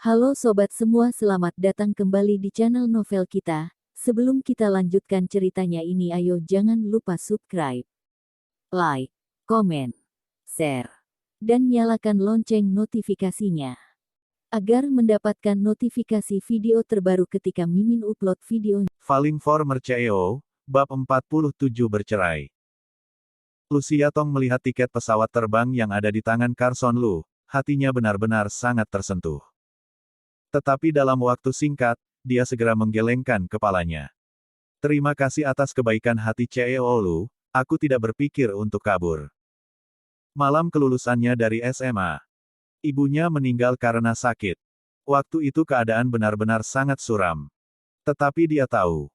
Halo sobat semua, selamat datang kembali di channel novel kita. Sebelum kita lanjutkan ceritanya ini, ayo jangan lupa subscribe, like, komen, share, dan nyalakan lonceng notifikasinya agar mendapatkan notifikasi video terbaru ketika Mimin upload video. Falling for Merceo, bab 47 bercerai. Lucia Tong melihat tiket pesawat terbang yang ada di tangan Carson Lu, hatinya benar-benar sangat tersentuh. Tetapi dalam waktu singkat, dia segera menggelengkan kepalanya. Terima kasih atas kebaikan hati Ceo Lu, aku tidak berpikir untuk kabur. Malam kelulusannya dari SMA. Ibunya meninggal karena sakit. Waktu itu keadaan benar-benar sangat suram. Tetapi dia tahu,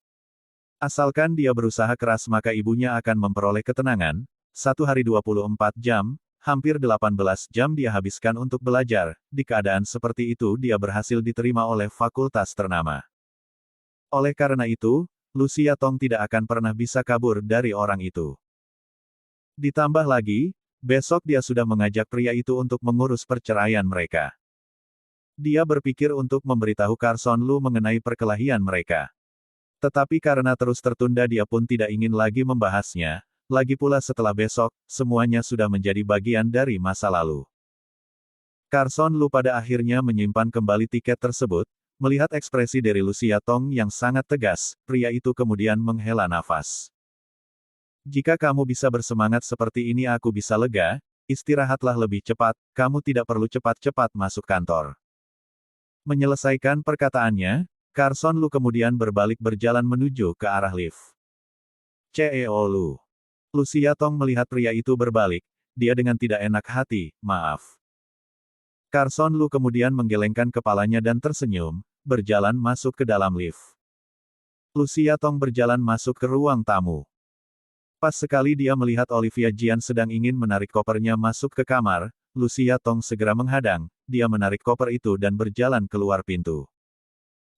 asalkan dia berusaha keras maka ibunya akan memperoleh ketenangan. 1 hari 24 jam, hampir 18 jam dia habiskan untuk belajar. Di keadaan seperti itu dia berhasil diterima oleh fakultas ternama. Oleh karena itu, Lucia Tong tidak akan pernah bisa kabur dari orang itu. Ditambah lagi, besok dia sudah mengajak pria itu untuk mengurus perceraian mereka. Dia berpikir untuk memberitahu Carson Lu mengenai perkelahian mereka. Tetapi karena terus tertunda dia pun tidak ingin lagi membahasnya. Lagi pula setelah besok, semuanya sudah menjadi bagian dari masa lalu. Carson Lu pada akhirnya menyimpan kembali tiket tersebut. Melihat ekspresi dari Lucia Tong yang sangat tegas, pria itu kemudian menghela nafas. Jika kamu bisa bersemangat seperti ini aku bisa lega, istirahatlah lebih cepat, kamu tidak perlu cepat-cepat masuk kantor. Menyelesaikan perkataannya, Carson Lu kemudian berbalik berjalan menuju ke arah lift. Ceo Lu. Lucia Tong melihat pria itu berbalik, dia dengan tidak enak hati, maaf. Carson Lu kemudian menggelengkan kepalanya dan tersenyum, berjalan masuk ke dalam lift. Lucia Tong berjalan masuk ke ruang tamu. Pas sekali dia melihat Olivia Jian sedang ingin menarik kopernya masuk ke kamar, Lucia Tong segera menghadang, dia menarik koper itu dan berjalan keluar pintu.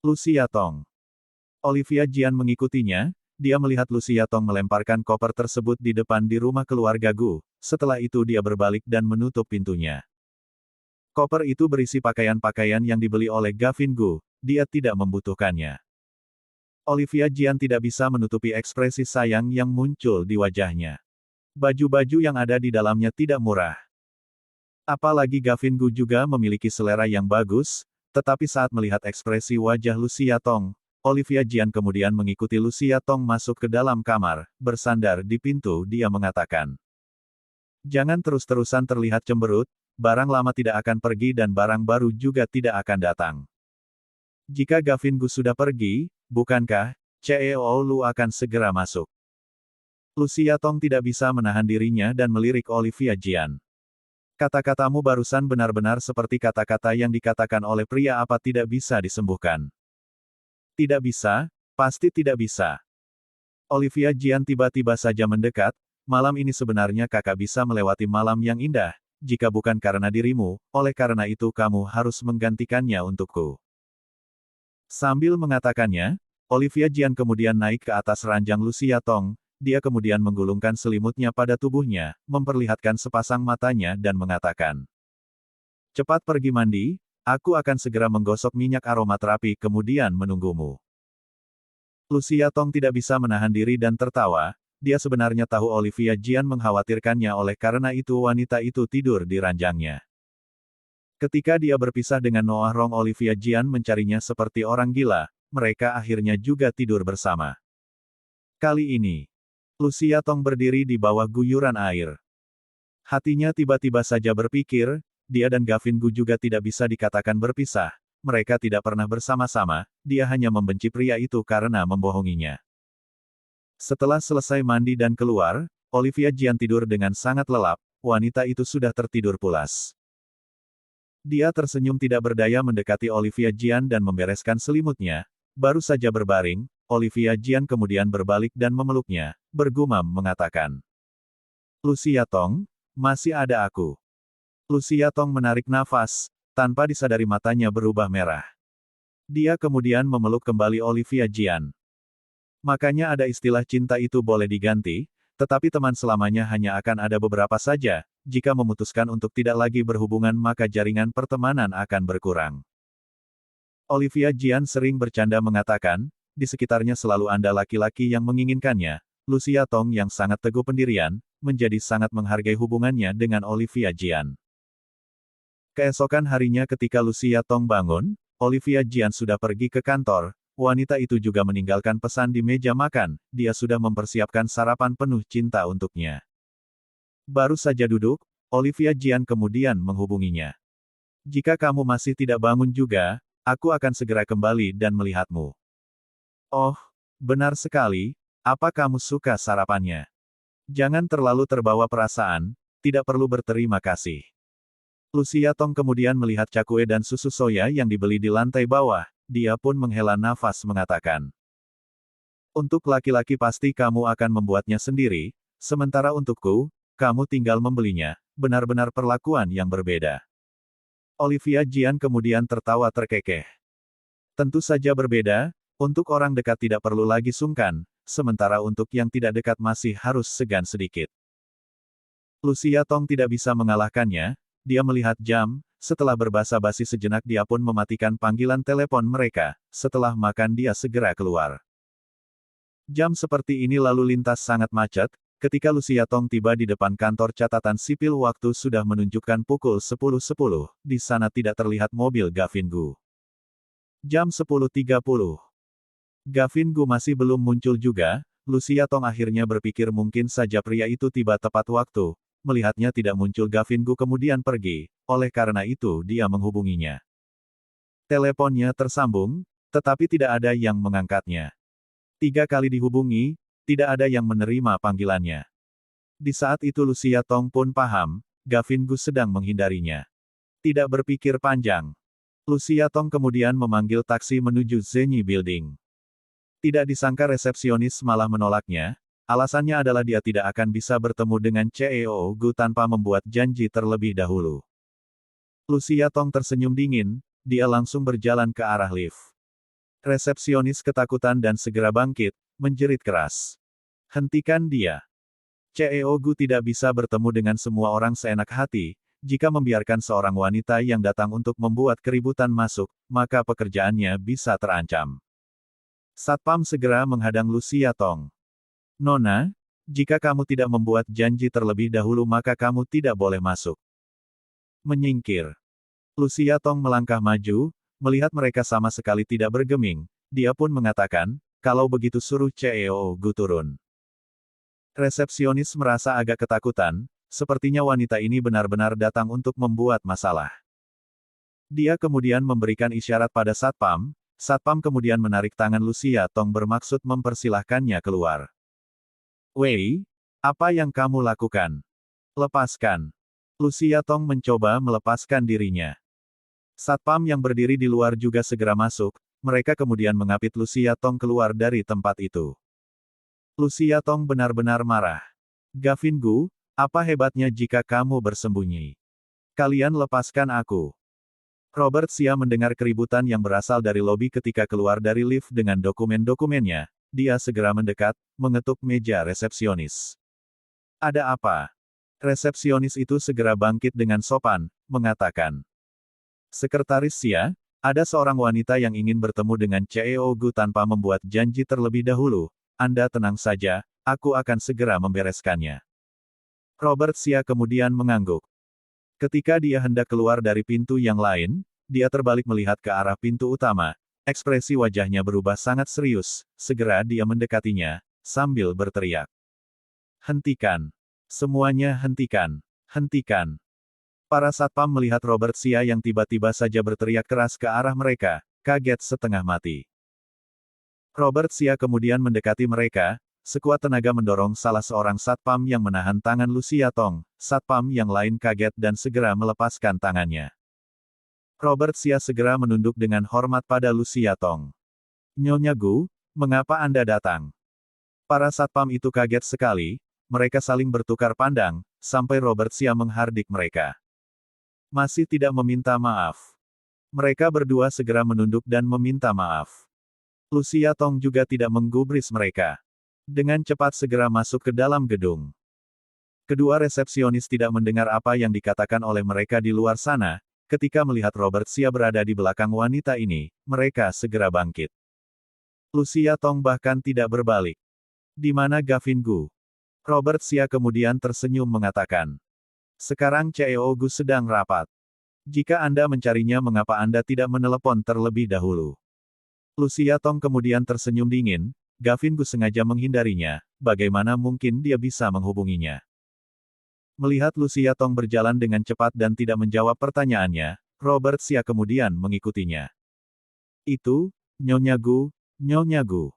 Lucia Tong. Olivia Jian mengikutinya, dia melihat Lucia Tong melemparkan koper tersebut di depan di rumah keluarga Gu, setelah itu dia berbalik dan menutup pintunya. Koper itu berisi pakaian-pakaian yang dibeli oleh Gavin Gu, dia tidak membutuhkannya. Olivia Jian tidak bisa menutupi ekspresi sayang yang muncul di wajahnya. Baju-baju yang ada di dalamnya tidak murah. Apalagi Gavin Gu juga memiliki selera yang bagus, tetapi saat melihat ekspresi wajah Lucia Tong, Olivia Jian kemudian mengikuti Lucia Tong masuk ke dalam kamar, bersandar di pintu dia mengatakan. Jangan terus-terusan terlihat cemberut, barang lama tidak akan pergi dan barang baru juga tidak akan datang. Jika Gavin Gu sudah pergi, bukankah, Ceo Lu akan segera masuk? Lucia Tong tidak bisa menahan dirinya dan melirik Olivia Jian. Kata-katamu barusan benar-benar seperti kata-kata yang dikatakan oleh pria apa tidak bisa disembuhkan. Tidak bisa, pasti tidak bisa. Olivia Jian tiba-tiba saja mendekat, malam ini sebenarnya kakak bisa melewati malam yang indah, jika bukan karena dirimu, oleh karena itu kamu harus menggantikannya untukku. Sambil mengatakannya, Olivia Jian kemudian naik ke atas ranjang Lucia Tong, dia kemudian menggulungkan selimutnya pada tubuhnya, memperlihatkan sepasang matanya dan mengatakan. Cepat pergi mandi, aku akan segera menggosok minyak aromaterapi kemudian menunggumu. Lucia Tong tidak bisa menahan diri dan tertawa, dia sebenarnya tahu Olivia Jian mengkhawatirkannya oleh karena itu wanita itu tidur di ranjangnya. Ketika dia berpisah dengan Noah Rong Olivia Jian mencarinya seperti orang gila, mereka akhirnya juga tidur bersama. Kali ini, Lucia Tong berdiri di bawah guyuran air. Hatinya tiba-tiba saja berpikir, dia dan Gavin Gu juga tidak bisa dikatakan berpisah, mereka tidak pernah bersama-sama, dia hanya membenci pria itu karena membohonginya. Setelah selesai mandi dan keluar, Olivia Jian tidur dengan sangat lelap, wanita itu sudah tertidur pulas. Dia tersenyum tidak berdaya mendekati Olivia Jian dan membereskan selimutnya, baru saja berbaring, Olivia Jian kemudian berbalik dan memeluknya, bergumam mengatakan. Lucia Tong, masih ada aku. Lucia Tong menarik nafas, tanpa disadari matanya berubah merah. Dia kemudian memeluk kembali Olivia Jian. Makanya ada istilah cinta itu boleh diganti, tetapi teman selamanya hanya akan ada beberapa saja. Jika memutuskan untuk tidak lagi berhubungan maka jaringan pertemanan akan berkurang. Olivia Jian sering bercanda mengatakan, di sekitarnya selalu ada laki-laki yang menginginkannya. Lucia Tong yang sangat teguh pendirian, menjadi sangat menghargai hubungannya dengan Olivia Jian. Keesokan harinya ketika Lucia Tong bangun, Olivia Jian sudah pergi ke kantor. Wanita itu juga meninggalkan pesan di meja makan, dia sudah mempersiapkan sarapan penuh cinta untuknya. Baru saja duduk, Olivia Jian kemudian menghubunginya. Jika kamu masih tidak bangun juga, aku akan segera kembali dan melihatmu. Oh, benar sekali, apa kamu suka sarapannya? Jangan terlalu terbawa perasaan, tidak perlu berterima kasih. Lucia Tong kemudian melihat cakwe dan susu soya yang dibeli di lantai bawah, dia pun menghela nafas mengatakan. Untuk laki-laki pasti kamu akan membuatnya sendiri, sementara untukku, kamu tinggal membelinya, benar-benar perlakuan yang berbeda. Olivia Jian kemudian tertawa terkekeh. Tentu saja berbeda, untuk orang dekat tidak perlu lagi sungkan, sementara untuk yang tidak dekat masih harus segan sedikit. Lucia Tong tidak bisa mengalahkannya, dia melihat jam, setelah berbasa-basi sejenak dia pun mematikan panggilan telepon mereka, setelah makan dia segera keluar. Jam seperti ini lalu lintas sangat macet, ketika Lucia Tong tiba di depan kantor catatan sipil waktu sudah menunjukkan pukul 10.10, di sana tidak terlihat mobil Gavin Gu. Jam 10.30. Gavin Gu masih belum muncul juga, Lucia Tong akhirnya berpikir mungkin saja pria itu tiba tepat waktu, melihatnya tidak muncul Gavin Gu kemudian pergi, oleh karena itu dia menghubunginya. Teleponnya tersambung, tetapi tidak ada yang mengangkatnya. 3 kali dihubungi, tidak ada yang menerima panggilannya. Di saat itu Lucia Tong pun paham, Gavin Gu sedang menghindarinya. Tidak berpikir panjang. Lucia Tong kemudian memanggil taksi menuju Zenyi Building. Tidak disangka resepsionis malah menolaknya, alasannya adalah dia tidak akan bisa bertemu dengan CEO Gu tanpa membuat janji terlebih dahulu. Lucia Tong tersenyum dingin, dia langsung berjalan ke arah lift. Resepsionis ketakutan dan segera bangkit, menjerit keras. Hentikan dia. CEO Gu tidak bisa bertemu dengan semua orang seenak hati, jika membiarkan seorang wanita yang datang untuk membuat keributan masuk, maka pekerjaannya bisa terancam. Satpam segera menghadang Lucia Tong. Nona, jika kamu tidak membuat janji terlebih dahulu maka kamu tidak boleh masuk. Menyingkir. Lucia Tong melangkah maju, melihat mereka sama sekali tidak bergeming, dia pun mengatakan, kalau begitu suruh CEO Gu turun. Resepsionis merasa agak ketakutan, sepertinya wanita ini benar-benar datang untuk membuat masalah. Dia kemudian memberikan isyarat pada Satpam, Satpam kemudian menarik tangan Lucia Tong bermaksud mempersilahkannya keluar. Wei, apa yang kamu lakukan? Lepaskan. Lucia Tong mencoba melepaskan dirinya. Satpam yang berdiri di luar juga segera masuk, mereka kemudian mengapit Lucia Tong keluar dari tempat itu. Lucia Tong benar-benar marah. Gavin Gu, apa hebatnya jika kamu bersembunyi? Kalian lepaskan aku. Robert Xia mendengar keributan yang berasal dari lobi ketika keluar dari lift dengan dokumen-dokumennya, dia segera mendekat, mengetuk meja resepsionis. Ada apa? Resepsionis itu segera bangkit dengan sopan, mengatakan. Sekretaris Xia, ada seorang wanita yang ingin bertemu dengan CEO Gu tanpa membuat janji terlebih dahulu, Anda tenang saja, aku akan segera membereskannya. Robert Xia kemudian mengangguk. Ketika dia hendak keluar dari pintu yang lain, dia terbalik melihat ke arah pintu utama, ekspresi wajahnya berubah sangat serius, segera dia mendekatinya, sambil berteriak. Hentikan. Semuanya hentikan. Hentikan. Para satpam melihat Robert Xia yang tiba-tiba saja berteriak keras ke arah mereka, kaget setengah mati. Robert Xia kemudian mendekati mereka, sekuat tenaga mendorong salah seorang satpam yang menahan tangan Lucia Tong, satpam yang lain kaget dan segera melepaskan tangannya. Robert Xia segera menunduk dengan hormat pada Lucia Tong. Nyonya Gu, mengapa Anda datang? Para satpam itu kaget sekali, mereka saling bertukar pandang, sampai Robert Xia menghardik mereka. Masih tidak meminta maaf. Mereka berdua segera menunduk dan meminta maaf. Lucia Tong juga tidak menggubris mereka. Dengan cepat segera masuk ke dalam gedung. Kedua resepsionis tidak mendengar apa yang dikatakan oleh mereka di luar sana, ketika melihat Robert Xia berada di belakang wanita ini, mereka segera bangkit. Lucia Tong bahkan tidak berbalik. Di mana Gavin Gu? Robert Xia kemudian tersenyum mengatakan. Sekarang CEO Gu sedang rapat. Jika Anda mencarinya mengapa Anda tidak menelepon terlebih dahulu? Lucia Tong kemudian tersenyum dingin, Gavin Gu sengaja menghindarinya, bagaimana mungkin dia bisa menghubunginya? Melihat Lucia Tong berjalan dengan cepat dan tidak menjawab pertanyaannya, Robert Xia kemudian mengikutinya. Itu, Nyonya Gu, Nyonya Gu.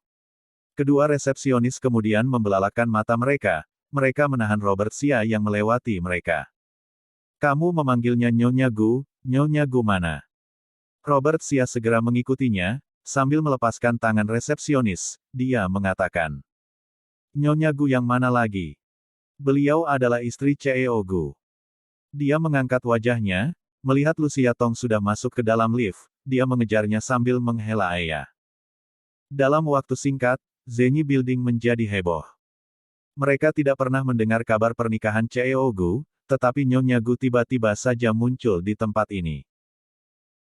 Kedua resepsionis kemudian membelalakan mata mereka menahan Robert Xia yang melewati mereka. Kamu memanggilnya Nyonya Gu mana? Robert Xia segera mengikutinya, sambil melepaskan tangan resepsionis, dia mengatakan. Nyonya Gu yang mana lagi? Beliau adalah istri CEO Gu. Dia mengangkat wajahnya, melihat Lucia Tong sudah masuk ke dalam lift, dia mengejarnya sambil menghela ayah. Dalam waktu singkat, Zenyi Building menjadi heboh. Mereka tidak pernah mendengar kabar pernikahan CEO Gu, tetapi Nyonya Gu tiba-tiba saja muncul di tempat ini.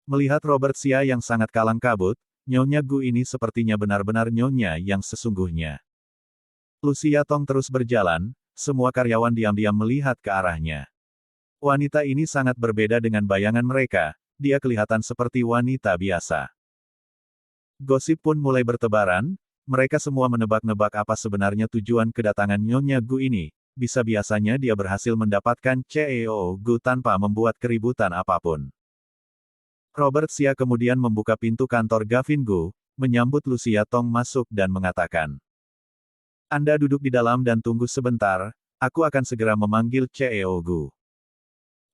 Melihat Robert Xia yang sangat kalang kabut, Nyonya Gu ini sepertinya benar-benar Nyonya yang sesungguhnya. Lucia Tong terus berjalan, semua karyawan diam-diam melihat ke arahnya. Wanita ini sangat berbeda dengan bayangan mereka, dia kelihatan seperti wanita biasa. Gosip pun mulai bertebaran, mereka semua menebak-nebak apa sebenarnya tujuan kedatangan Nyonya Gu ini, bisa-biasanya dia berhasil mendapatkan CEO Gu tanpa membuat keributan apapun. Robert Xia kemudian membuka pintu kantor Gavin Gu, menyambut Lucia Tong masuk dan mengatakan. Anda duduk di dalam dan tunggu sebentar, aku akan segera memanggil CEO Gu.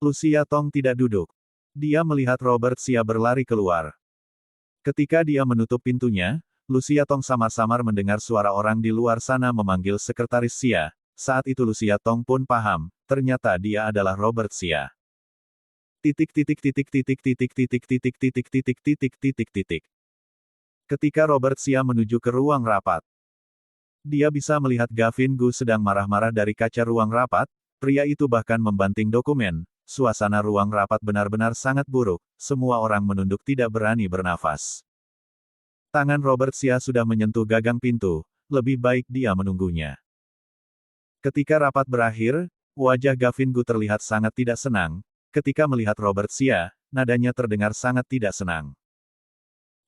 Lucia Tong tidak duduk. Dia melihat Robert Xia berlari keluar. Ketika dia menutup pintunya, Lucia Tong samar-samar mendengar suara orang di luar sana memanggil sekretaris Xia. Saat itu Lucia Tong pun paham, ternyata dia adalah Robert Xia. Ketika Robert Xia menuju ke ruang rapat, dia bisa melihat Gavin Gu sedang marah-marah dari kaca ruang rapat, pria itu bahkan membanting dokumen, suasana ruang rapat benar-benar sangat buruk, semua orang menunduk tidak berani bernafas. Tangan Robert Xia sudah menyentuh gagang pintu, lebih baik dia menunggunya. Ketika rapat berakhir, wajah Gavin Gu terlihat sangat tidak senang, ketika melihat Robert Xia, nadanya terdengar sangat tidak senang.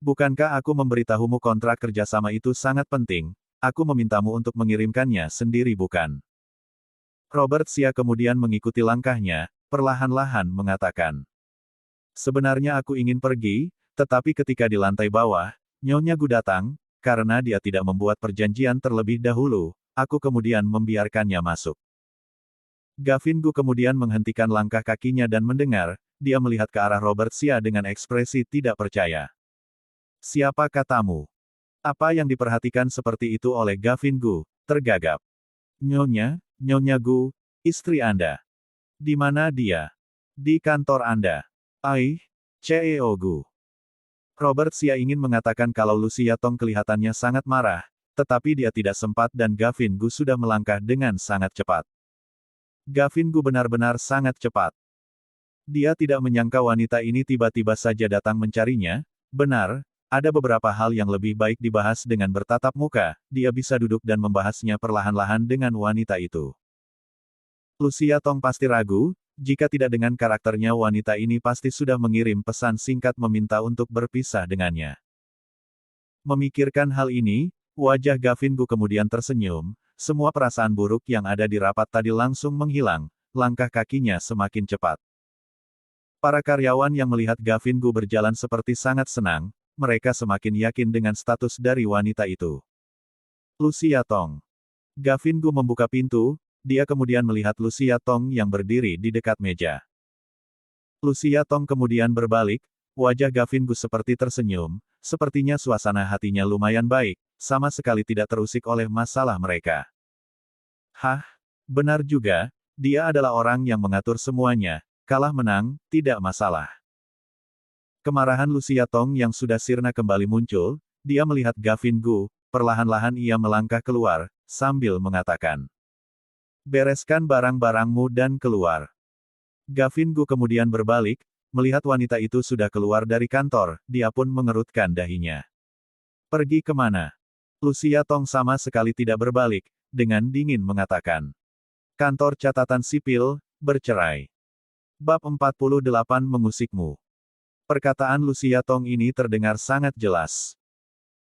Bukankah aku memberitahumu kontrak kerjasama itu sangat penting? Aku memintamu untuk mengirimkannya sendiri bukan? Robert Xia kemudian mengikuti langkahnya, perlahan-lahan mengatakan. Sebenarnya aku ingin pergi, tetapi ketika di lantai bawah, Nyonya Gu datang, karena dia tidak membuat perjanjian terlebih dahulu, aku kemudian membiarkannya masuk. Gavin Gu kemudian menghentikan langkah kakinya dan mendengar, dia melihat ke arah Robert Xia dengan ekspresi tidak percaya. Siapa katamu? Apa yang diperhatikan seperti itu oleh Gavin Gu, tergagap. Nyonya Gu, istri Anda. Di mana dia? Di kantor Anda. CEO Gu. Robert Xia ingin mengatakan kalau Lucia Tong kelihatannya sangat marah, tetapi dia tidak sempat dan Gavin Gu sudah melangkah dengan sangat cepat. Gavin Gu benar-benar sangat cepat. Dia tidak menyangka wanita ini tiba-tiba saja datang mencarinya, benar, ada beberapa hal yang lebih baik dibahas dengan bertatap muka, dia bisa duduk dan membahasnya perlahan-lahan dengan wanita itu. Lucia Tong pasti ragu, jika tidak dengan karakternya wanita ini pasti sudah mengirim pesan singkat meminta untuk berpisah dengannya. Memikirkan hal ini, wajah Gavin Gu kemudian tersenyum, semua perasaan buruk yang ada di rapat tadi langsung menghilang, langkah kakinya semakin cepat. Para karyawan yang melihat Gavin Gu berjalan seperti sangat senang, mereka semakin yakin dengan status dari wanita itu. Lucia Tong. Gavin Gu membuka pintu, dia kemudian melihat Lucia Tong yang berdiri di dekat meja. Lucia Tong kemudian berbalik, wajah Gavin Gu seperti tersenyum, sepertinya suasana hatinya lumayan baik, sama sekali tidak terusik oleh masalah mereka. Hah, benar juga, dia adalah orang yang mengatur semuanya, kalah menang, tidak masalah. Kemarahan Lucia Tong yang sudah sirna kembali muncul, dia melihat Gavin Gu, perlahan-lahan ia melangkah keluar, sambil mengatakan. Bereskan barang-barangmu dan keluar. Gavin Gu kemudian berbalik, melihat wanita itu sudah keluar dari kantor, dia pun mengerutkan dahinya. Pergi kemana? Lucia Tong sama sekali tidak berbalik, dengan dingin mengatakan. Kantor catatan sipil, bercerai. Bab 48 mengusikmu. Perkataan Lucia Tong ini terdengar sangat jelas.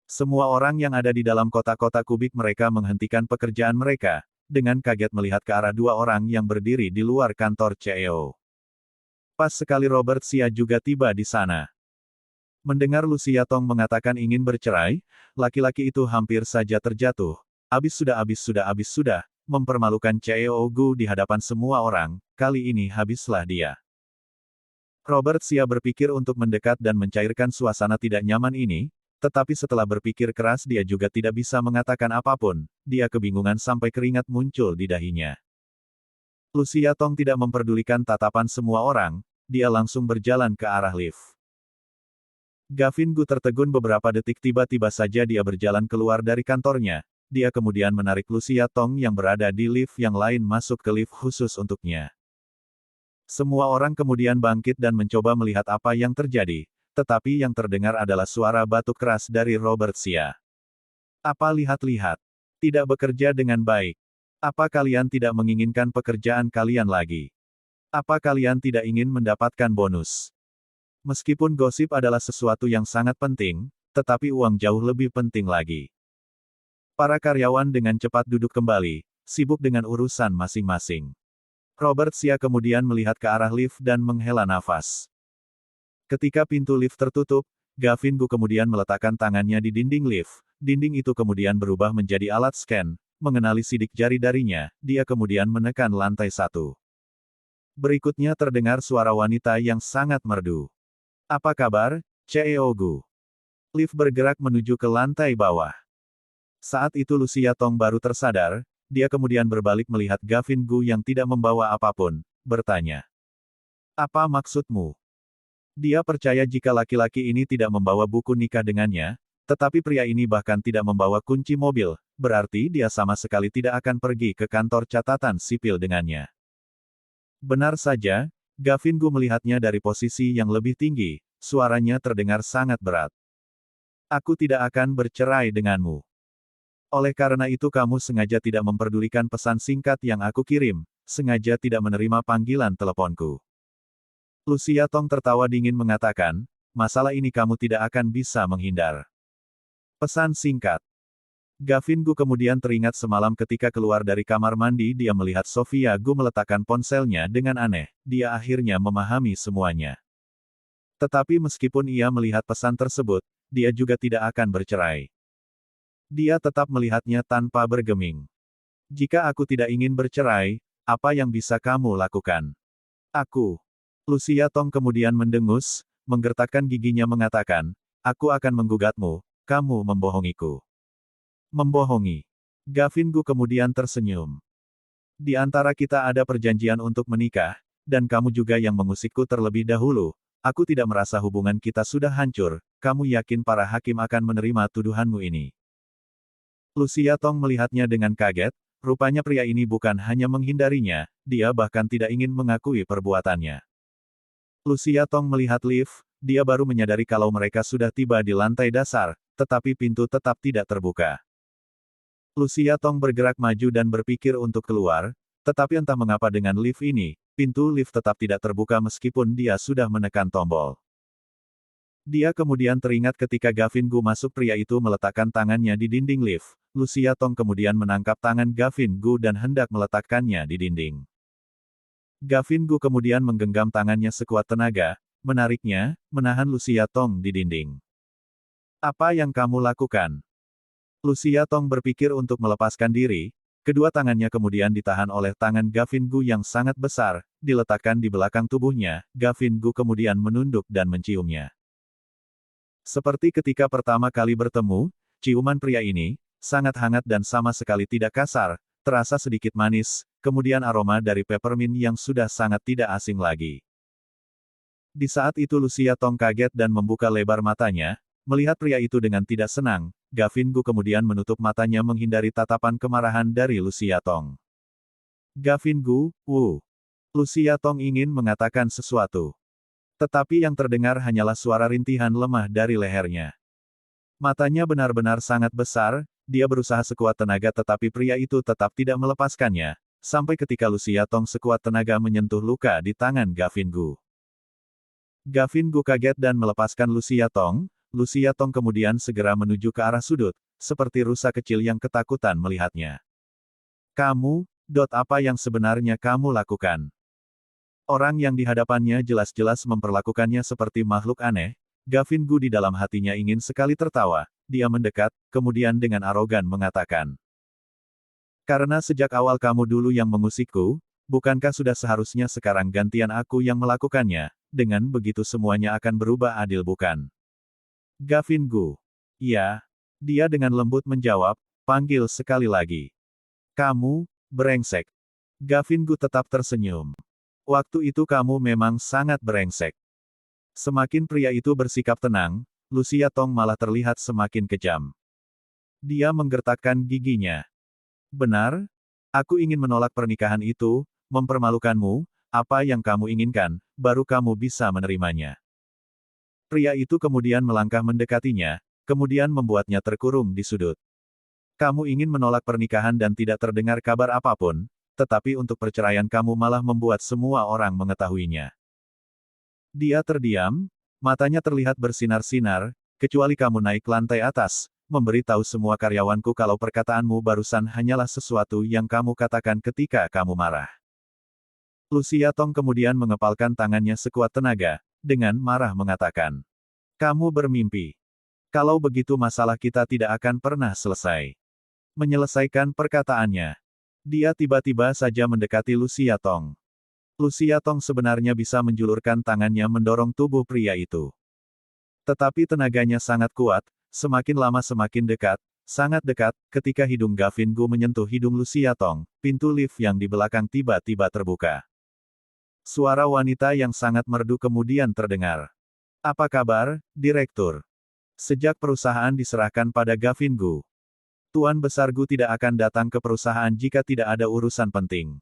Semua orang yang ada di dalam kotak-kotak kubik mereka menghentikan pekerjaan mereka, dengan kaget melihat ke arah dua orang yang berdiri di luar kantor CEO. Pas sekali Robert Xia juga tiba di sana. Mendengar Lucia Tong mengatakan ingin bercerai, laki-laki itu hampir saja terjatuh. Abis sudah, mempermalukan CEO Gu di hadapan semua orang, kali ini habislah dia. Robert Xia berpikir untuk mendekat dan mencairkan suasana tidak nyaman ini, tetapi setelah berpikir keras dia juga tidak bisa mengatakan apapun, dia kebingungan sampai keringat muncul di dahinya. Lucia Tong tidak memperdulikan tatapan semua orang, dia langsung berjalan ke arah lift. Gavin Gu tertegun beberapa detik tiba-tiba saja dia berjalan keluar dari kantornya, dia kemudian menarik Lucia Tong yang berada di lift yang lain masuk ke lift khusus untuknya. Semua orang kemudian bangkit dan mencoba melihat apa yang terjadi, tetapi yang terdengar adalah suara batuk keras dari Robert Xia. Apa lihat-lihat? Tidak bekerja dengan baik. Apa kalian tidak menginginkan pekerjaan kalian lagi? Apa kalian tidak ingin mendapatkan bonus? Meskipun gosip adalah sesuatu yang sangat penting, tetapi uang jauh lebih penting lagi. Para karyawan dengan cepat duduk kembali, sibuk dengan urusan masing-masing. Robert Xia kemudian melihat ke arah lift dan menghela nafas. Ketika pintu lift tertutup, Gavin Gu kemudian meletakkan tangannya di dinding lift. Dinding itu kemudian berubah menjadi alat scan, mengenali sidik jari darinya, dia kemudian menekan lantai 1. Berikutnya terdengar suara wanita yang sangat merdu. Apa kabar, CEO Gu? Lift bergerak menuju ke lantai bawah. Saat itu Lucia Tong baru tersadar, dia kemudian berbalik melihat Gavin Gu yang tidak membawa apapun, bertanya. Apa maksudmu? Dia percaya jika laki-laki ini tidak membawa buku nikah dengannya, tetapi pria ini bahkan tidak membawa kunci mobil, berarti dia sama sekali tidak akan pergi ke kantor catatan sipil dengannya. Benar saja, Gavin Gu melihatnya dari posisi yang lebih tinggi, suaranya terdengar sangat berat. Aku tidak akan bercerai denganmu. Oleh karena itu kamu sengaja tidak memperdulikan pesan singkat yang aku kirim, sengaja tidak menerima panggilan teleponku. Lucia Tong tertawa dingin mengatakan, masalah ini kamu tidak akan bisa menghindar. Pesan singkat. Gavin Gu kemudian teringat semalam ketika keluar dari kamar mandi dia melihat Sofia Gu meletakkan ponselnya dengan aneh, dia akhirnya memahami semuanya. Tetapi meskipun ia melihat pesan tersebut, dia juga tidak akan bercerai. Dia tetap melihatnya tanpa bergeming. Jika aku tidak ingin bercerai, apa yang bisa kamu lakukan? Aku. Lucia Tong kemudian mendengus, menggertakkan giginya mengatakan, aku akan menggugatmu, kamu membohongiku. Membohongi. Gavin Gu kemudian tersenyum. Di antara kita ada perjanjian untuk menikah, dan kamu juga yang mengusikku terlebih dahulu, aku tidak merasa hubungan kita sudah hancur, kamu yakin para hakim akan menerima tuduhanmu ini? Lucia Tong melihatnya dengan kaget, rupanya pria ini bukan hanya menghindarinya, dia bahkan tidak ingin mengakui perbuatannya. Lucia Tong melihat lift, dia baru menyadari kalau mereka sudah tiba di lantai dasar, tetapi pintu tetap tidak terbuka. Lucia Tong bergerak maju dan berpikir untuk keluar, tetapi entah mengapa dengan lift ini, pintu lift tetap tidak terbuka meskipun dia sudah menekan tombol. Dia kemudian teringat ketika Gavin Gu masuk pria itu meletakkan tangannya di dinding lift, Lucia Tong kemudian menangkap tangan Gavin Gu dan hendak meletakkannya di dinding. Gavin Gu kemudian menggenggam tangannya sekuat tenaga, menariknya, menahan Lucia Tong di dinding. Apa yang kamu lakukan? Lucia Tong berpikir untuk melepaskan diri, kedua tangannya kemudian ditahan oleh tangan Gavin Gu yang sangat besar, diletakkan di belakang tubuhnya, Gavin Gu kemudian menunduk dan menciumnya. Seperti ketika pertama kali bertemu, ciuman pria ini, sangat hangat dan sama sekali tidak kasar, terasa sedikit manis, kemudian aroma dari peppermint yang sudah sangat tidak asing lagi. Di saat itu Lucia Tong kaget dan membuka lebar matanya, melihat pria itu dengan tidak senang, Gavin Gu kemudian menutup matanya menghindari tatapan kemarahan dari Lucia Tong. Gavin Gu, Lucia Tong ingin mengatakan sesuatu. Tetapi yang terdengar hanyalah suara rintihan lemah dari lehernya. Matanya benar-benar sangat besar, dia berusaha sekuat tenaga tetapi pria itu tetap tidak melepaskannya, sampai ketika Lucia Tong sekuat tenaga menyentuh luka di tangan Gavin Gu. Gavin Gu kaget dan melepaskan Lucia Tong. Lucia Tong kemudian segera menuju ke arah sudut, seperti rusa kecil yang ketakutan melihatnya. Kamu, apa yang sebenarnya kamu lakukan? Orang yang di hadapannya jelas-jelas memperlakukannya seperti makhluk aneh. Gavin Gu di dalam hatinya ingin sekali tertawa. Dia mendekat, kemudian dengan arogan mengatakan, "Karena sejak awal kamu dulu yang mengusikku, bukankah sudah seharusnya sekarang gantian aku yang melakukannya? Dengan begitu semuanya akan berubah adil bukan?" Gavin Gu. "Ya." Dia dengan lembut menjawab, "Panggil sekali lagi." "Kamu, brengsek." Gavin Gu tetap tersenyum. "Waktu itu kamu memang sangat brengsek." Semakin pria itu bersikap tenang, Lucia Tong malah terlihat semakin kejam. Dia menggertakkan giginya. "Benar? Aku ingin menolak pernikahan itu, mempermalukanmu, apa yang kamu inginkan, baru kamu bisa menerimanya." Pria itu kemudian melangkah mendekatinya, kemudian membuatnya terkurung di sudut. "Kamu ingin menolak pernikahan dan tidak terdengar kabar apapun, tetapi untuk perceraian kamu malah membuat semua orang mengetahuinya." Dia terdiam, matanya terlihat bersinar-sinar, "Kecuali kamu naik lantai atas, memberitahu semua karyawanku kalau perkataanmu barusan hanyalah sesuatu yang kamu katakan ketika kamu marah." Lucia Tong kemudian mengepalkan tangannya sekuat tenaga, dengan marah mengatakan, "Kamu bermimpi. Kalau begitu masalah kita tidak akan pernah selesai." Menyelesaikan perkataannya, dia tiba-tiba saja mendekati Lucia Tong. Lucia Tong sebenarnya bisa menjulurkan tangannya mendorong tubuh pria itu. Tetapi tenaganya sangat kuat, semakin lama semakin dekat, sangat dekat, ketika hidung Gavin Gu menyentuh hidung Lucia Tong, pintu lift yang di belakang tiba-tiba terbuka. Suara wanita yang sangat merdu kemudian terdengar. "Apa kabar, Direktur?" "Sejak perusahaan diserahkan pada Gavin Gu, Tuan Besar Gu tidak akan datang ke perusahaan jika tidak ada urusan penting.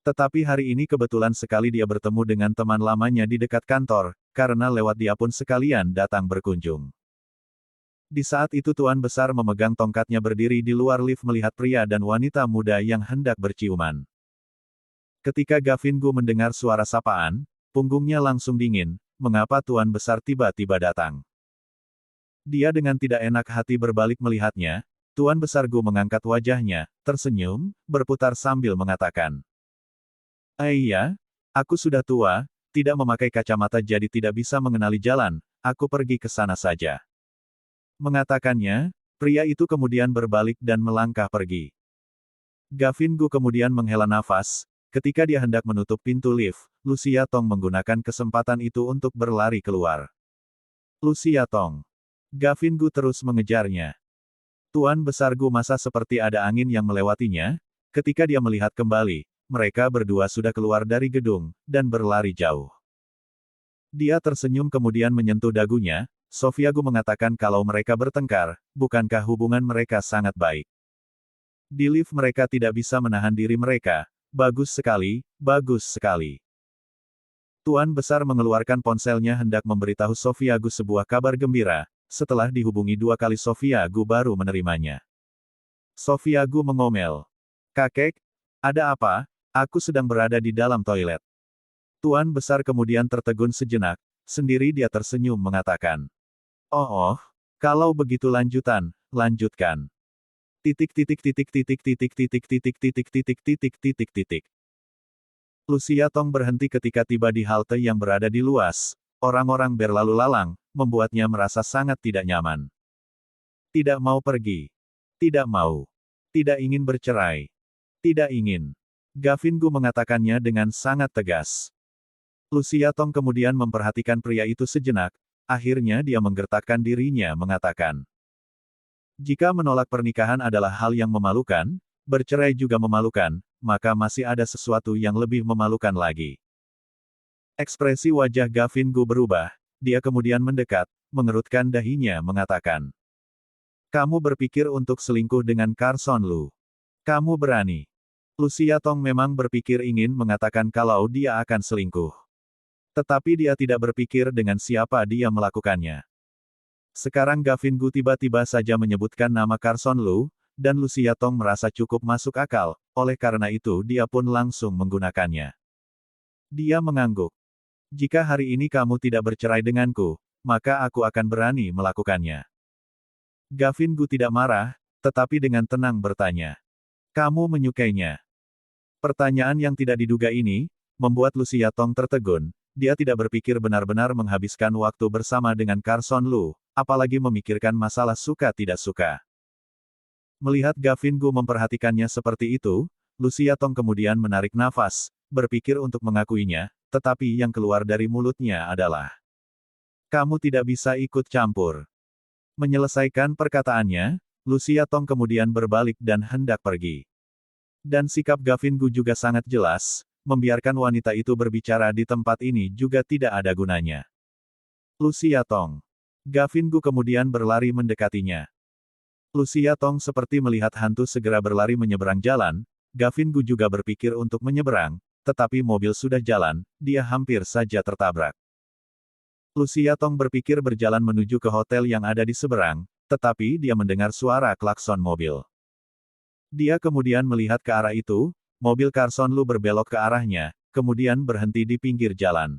Tetapi hari ini kebetulan sekali dia bertemu dengan teman lamanya di dekat kantor, karena lewat dia pun sekalian datang berkunjung." Di saat itu Tuan Besar memegang tongkatnya berdiri di luar lift melihat pria dan wanita muda yang hendak berciuman. Ketika Gavin Gu mendengar suara sapaan, punggungnya langsung dingin, mengapa Tuan Besar tiba-tiba datang? Dia dengan tidak enak hati berbalik melihatnya. Tuan Besar Gu mengangkat wajahnya, tersenyum, berputar sambil mengatakan, "Iya, aku sudah tua, tidak memakai kacamata jadi tidak bisa mengenali jalan, aku pergi ke sana saja." Mengatakannya, pria itu kemudian berbalik dan melangkah pergi. Gavin Gu kemudian menghela nafas, ketika dia hendak menutup pintu lift, Lucia Tong menggunakan kesempatan itu untuk berlari keluar. "Lucia Tong." Gavin Gu terus mengejarnya. Tuan Besar Gu masa seperti ada angin yang melewatinya, ketika dia melihat kembali, mereka berdua sudah keluar dari gedung, dan berlari jauh. Dia tersenyum kemudian menyentuh dagunya. "Sofia Gu mengatakan kalau mereka bertengkar, bukankah hubungan mereka sangat baik? Di lift mereka tidak bisa menahan diri mereka. Bagus sekali, bagus sekali." Tuan Besar mengeluarkan ponselnya hendak memberitahu Sofia Gu sebuah kabar gembira. Setelah dihubungi 2 kali Sofia Gu baru menerimanya. Sofia Gu mengomel, "Kakek, ada apa? Aku sedang berada di dalam toilet." Tuan Besar kemudian tertegun sejenak, sendiri dia tersenyum mengatakan, "Oh, kalau begitu lanjutkan." Lucia Tong berhenti ketika tiba di halte yang berada di luas. Orang-orang berlalu lalang, membuatnya merasa sangat tidak nyaman. Tidak mau pergi. Tidak mau. Tidak ingin bercerai. Tidak ingin. Gavin Gu mengatakannya dengan sangat tegas. Lucia Tong kemudian memperhatikan pria itu sejenak, akhirnya dia menggertakkan dirinya mengatakan, "Jika menolak pernikahan adalah hal yang memalukan, bercerai juga memalukan, maka masih ada sesuatu yang lebih memalukan lagi." Ekspresi wajah Gavin Gu berubah, dia kemudian mendekat, mengerutkan dahinya mengatakan, "Kamu berpikir untuk selingkuh dengan Carson Lu. Kamu berani." Lucia Tong memang berpikir ingin mengatakan kalau dia akan selingkuh. Tetapi dia tidak berpikir dengan siapa dia melakukannya. Sekarang Gavin Gu tiba-tiba saja menyebutkan nama Carson Lu, dan Lucia Tong merasa cukup masuk akal, oleh karena itu dia pun langsung menggunakannya. Dia mengangguk. Jika hari ini kamu tidak bercerai denganku, maka aku akan berani melakukannya. Gavin Gu tidak marah, tetapi dengan tenang bertanya. Kamu menyukainya? Pertanyaan yang tidak diduga ini, membuat Lucia Tong tertegun. Dia tidak berpikir benar-benar menghabiskan waktu bersama dengan Carson Lu, apalagi memikirkan masalah suka tidak suka. Melihat Gavin Gu memperhatikannya seperti itu, Lucia Tong kemudian menarik nafas, berpikir untuk mengakuinya, tetapi yang keluar dari mulutnya adalah, "Kamu tidak bisa ikut campur." Menyelesaikan perkataannya, Lucia Tong kemudian berbalik dan hendak pergi. Dan sikap Gavin Gu juga sangat jelas, membiarkan wanita itu berbicara di tempat ini juga tidak ada gunanya. Lucia Tong. Gavin Gu kemudian berlari mendekatinya. Lucia Tong seperti melihat hantu segera berlari menyeberang jalan. Gavin Gu juga berpikir untuk menyeberang, tetapi mobil sudah jalan, dia hampir saja tertabrak. Lucia Tong berpikir berjalan menuju ke hotel yang ada di seberang, tetapi dia mendengar suara klakson mobil. Dia kemudian melihat ke arah itu, mobil Carson Lu berbelok ke arahnya, kemudian berhenti di pinggir jalan.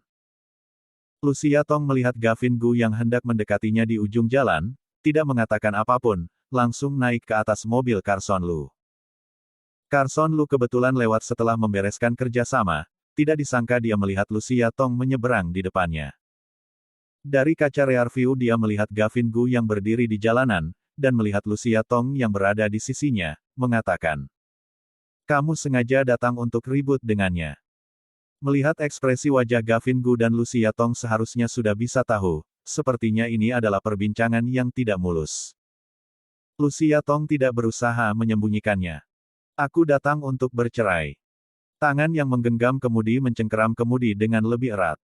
Lucia Tong melihat Gavin Gu yang hendak mendekatinya di ujung jalan, tidak mengatakan apapun, langsung naik ke atas mobil Carson Lu. Carson Lu kebetulan lewat setelah membereskan kerjasama, tidak disangka dia melihat Lucia Tong menyeberang di depannya. Dari kaca rear view dia melihat Gavin Gu yang berdiri di jalanan, dan melihat Lucia Tong yang berada di sisinya, mengatakan, "Kamu sengaja datang untuk ribut dengannya." Melihat ekspresi wajah Gavin Gu dan Lucia Tong seharusnya sudah bisa tahu, sepertinya ini adalah perbincangan yang tidak mulus. Lucia Tong tidak berusaha menyembunyikannya. "Aku datang untuk bercerai." Tangan yang menggenggam kemudi mencengkeram kemudi dengan lebih erat.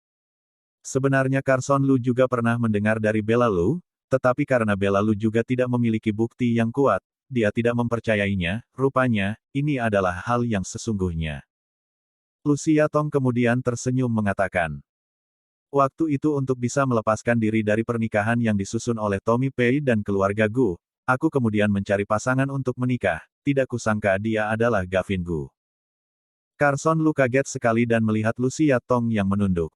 Sebenarnya Carson Lu juga pernah mendengar dari Bella Lu, tetapi karena Bella Lu juga tidak memiliki bukti yang kuat, dia tidak mempercayainya. Rupanya, ini adalah hal yang sesungguhnya. Lucia Tong kemudian tersenyum mengatakan, "Waktu itu untuk bisa melepaskan diri dari pernikahan yang disusun oleh Tommy Pei dan keluarga Gu, aku kemudian mencari pasangan untuk menikah, tidak kusangka dia adalah Gavin Gu." Carson Lu kaget sekali dan melihat Lucia Tong yang menunduk.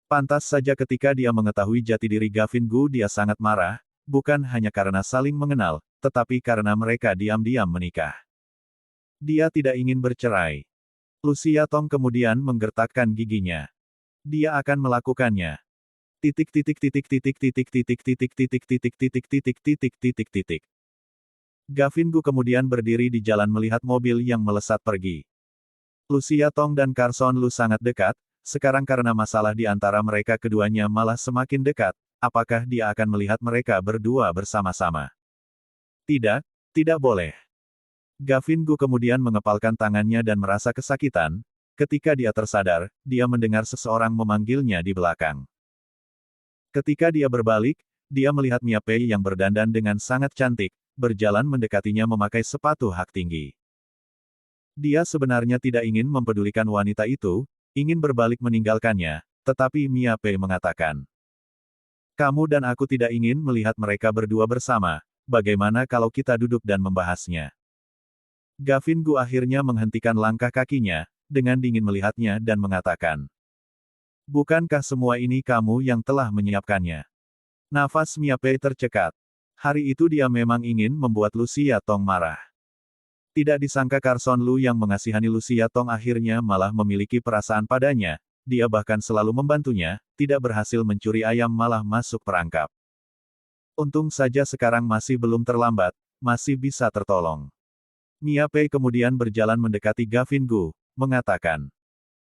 Pantas saja ketika dia mengetahui jati diri Gavin Gu dia sangat marah, bukan hanya karena saling mengenal, tetapi karena mereka diam-diam menikah. Dia tidak ingin bercerai. Lucia Tong kemudian menggertakkan giginya. Dia akan melakukannya. Titik titik titik titik titik titik titik titik titik titik titik titik titik titik. Gavin Gu kemudian berdiri di jalan melihat mobil yang melesat pergi. Lucia Tong dan Carson Lu sangat dekat, sekarang karena masalah di antara mereka keduanya malah semakin dekat, apakah dia akan melihat mereka berdua bersama-sama? Tidak, tidak boleh. Gavin Gu kemudian mengepalkan tangannya dan merasa kesakitan. Ketika dia tersadar, dia mendengar seseorang memanggilnya di belakang. Ketika dia berbalik, dia melihat Mia Pei yang berdandan dengan sangat cantik, berjalan mendekatinya memakai sepatu hak tinggi. Dia sebenarnya tidak ingin mempedulikan wanita itu, ingin berbalik meninggalkannya, tetapi Mia Pei mengatakan, "Kamu dan aku tidak ingin melihat mereka berdua bersama, bagaimana kalau kita duduk dan membahasnya?" Gavin Gu akhirnya menghentikan langkah kakinya, dengan dingin melihatnya dan mengatakan, "Bukankah semua ini kamu yang telah menyiapkannya?" Nafas Mia Pei tercekat. Hari itu dia memang ingin membuat Lucia Tong marah. Tidak disangka Carson Lu yang mengasihani Lucia Tong akhirnya malah memiliki perasaan padanya, dia bahkan selalu membantunya, tidak berhasil mencuri ayam malah masuk perangkap. Untung saja sekarang masih belum terlambat, masih bisa tertolong. Mia Pei kemudian berjalan mendekati Gavin Gu, mengatakan,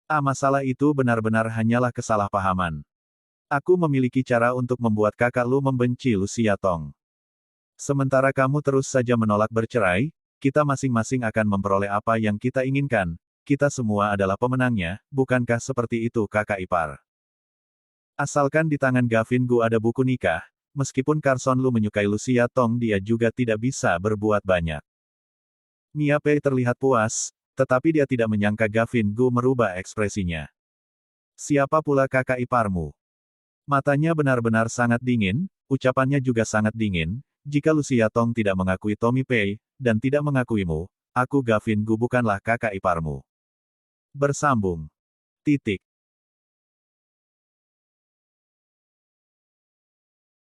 masalah itu benar-benar hanyalah kesalahpahaman. Aku memiliki cara untuk membuat kakak lu membenci Lucia Tong. Sementara kamu terus saja menolak bercerai, kita masing-masing akan memperoleh apa yang kita inginkan, kita semua adalah pemenangnya, bukankah seperti itu kakak ipar? Asalkan di tangan Gavin Gu ada buku nikah, meskipun Carson Lu menyukai Lucia Tong dia juga tidak bisa berbuat banyak. Mia Pei terlihat puas, tetapi dia tidak menyangka Gavin Gu merubah ekspresinya. Siapa pula kakak iparmu? Matanya benar-benar sangat dingin, ucapannya juga sangat dingin. Jika Lucia Tong tidak mengakui Tommy Pei, dan tidak mengakuimu, aku Gavin Gu bukanlah kakak iparmu. Bersambung. Titik.